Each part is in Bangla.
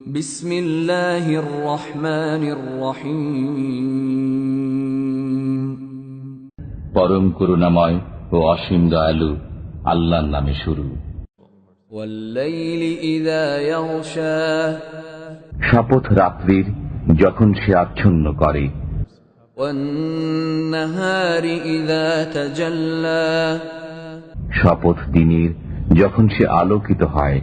বিসমিল্লাহির রহমানির রহিম। পরম করুণাময় ও অসীম দয়ালু আল্লাহর নামে শুরু। ওয়াল-লাইলি ইযা ইয়াগশা, শপথ রাত্রির যখন সে আচ্ছন্ন করে। ওয়ান-নাহারি ইযা তাজাল্লা, শপথ দিনের যখন সে আলোকিত হয়।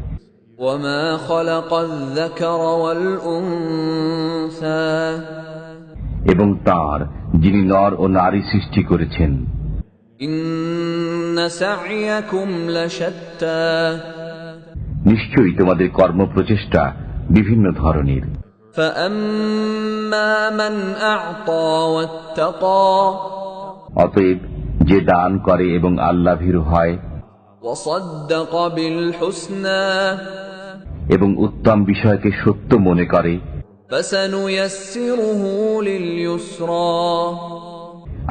ওয়ামা খালাকায-যাকারা ওয়াল-উনসা, এবং তার যিনি নর ও নারী সৃষ্টি করেছেন। ইন্না সা'য়াকুম লাশাত্তা, নিশ্চয়ই তোমাদের কর্মপ্রচেষ্টা বিভিন্ন ধরনের। ফাআম্মা মান আ'তা ওয়াত্তাকা, অতএব যে দান করে এবং আল্লাহ ভীরু হয় ওয়াসাদ্দাকা বিল হুসনা, এবং উত্তম বিষয়কে সত্য মনে করে, ফাসানুয়াসসিরুহু লিল ইউসরা,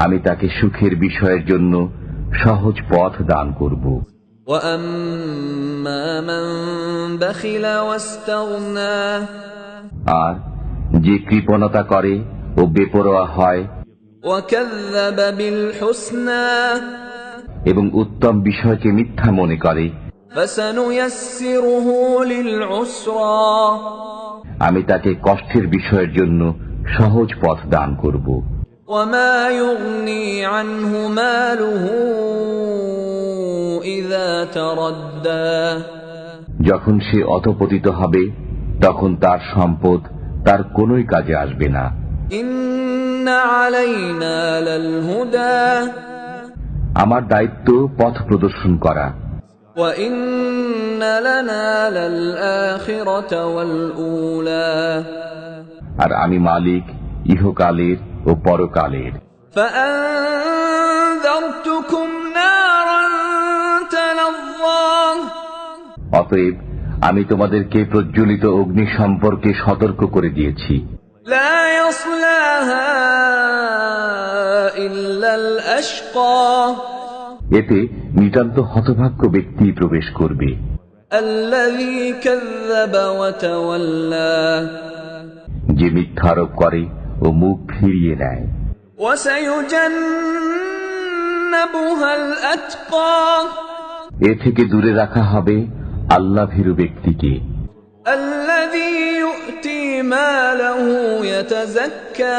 আমি তাকে সুখের বিষয়ের জন্য সহজ পথ দান করব। ওয়া আম্মা মান বাখিলা ওয়াস্তাগনা, আর যে কৃপণতা করে ও বেপরোয়া হয় ওয়া কাযযাবা বিল হুসনা, এবং উত্তম বিষয়কে মিথ্যা মনে করে, ফাসানুয়াসসিরুহু লিল উসরা, আমি তাকে কষ্টের বিষয়ের জন্য সহজ পথ দান করব। ওয়ামা ইউগনি আনহু মালুহু ইযা তারাদ্দা, যখন সে অধঃপতিত হবে তখন তার সম্পদ তার কোনোই কাজে আসবে না। ইন্না আলাইনা লাল হুদা, আমার দায়িত্ব পথ প্রদর্শন করা, ওয়া ইন্না লানা লাল আখিরাতা ওয়াল উলা, আর আমি মালিক ইহকালের ও পরকালের। ফাআনযারতুকুম নারান তালাযযা, অতএব আমি তোমাদেরকে প্রজ্বলিত অগ্নি সম্পর্কে সতর্ক করে দিয়েছি। লা ইয়াসলাহা ইল্লাল আশকা, এতে নিতান্ত হতভাগ্য ব্যক্তি প্রবেশ করবে, আল্লাযী কাযযাবা ওয়া তাওয়াল্লা, যে মিথ্যারোপ করে ও মুখ ফিরিয়ে নেয়। ওয়া সায়ুজান্নাবুহাল আতকা, এ থেকে দূরে রাখা হবে আল্লাহ ভীরু ব্যক্তিকে, আল্লাযী ইউ'তি মালাহু ইয়াতাযাক্কা,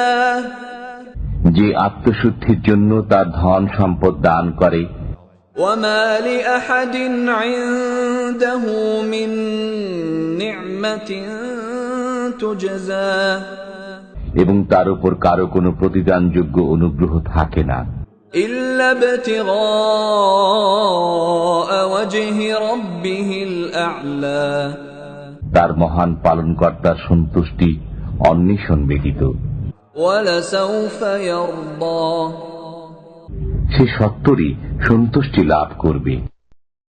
যে আত্মশুদ্ধির জন্য তার ধন সম্পদ দান করে। ওয়া মা লিআহাদিন ইনদাহু মিন নি'মাতিন তুজজা, এবং তার উপর কারো কোনো প্রতিদানযোগ্য অনুগ্রহ থাকে না, ইল্লা ইবতিগা ওয়াজহি রাব্বিহিল আ'লা, তার মহান পালনকর্তার সন্তুষ্টি অন্বেষণ ব্যতীত। ওয়ালাসাউফা ইয়ারদা, সে সত্তরই সন্তুষ্টি লাভ করবে।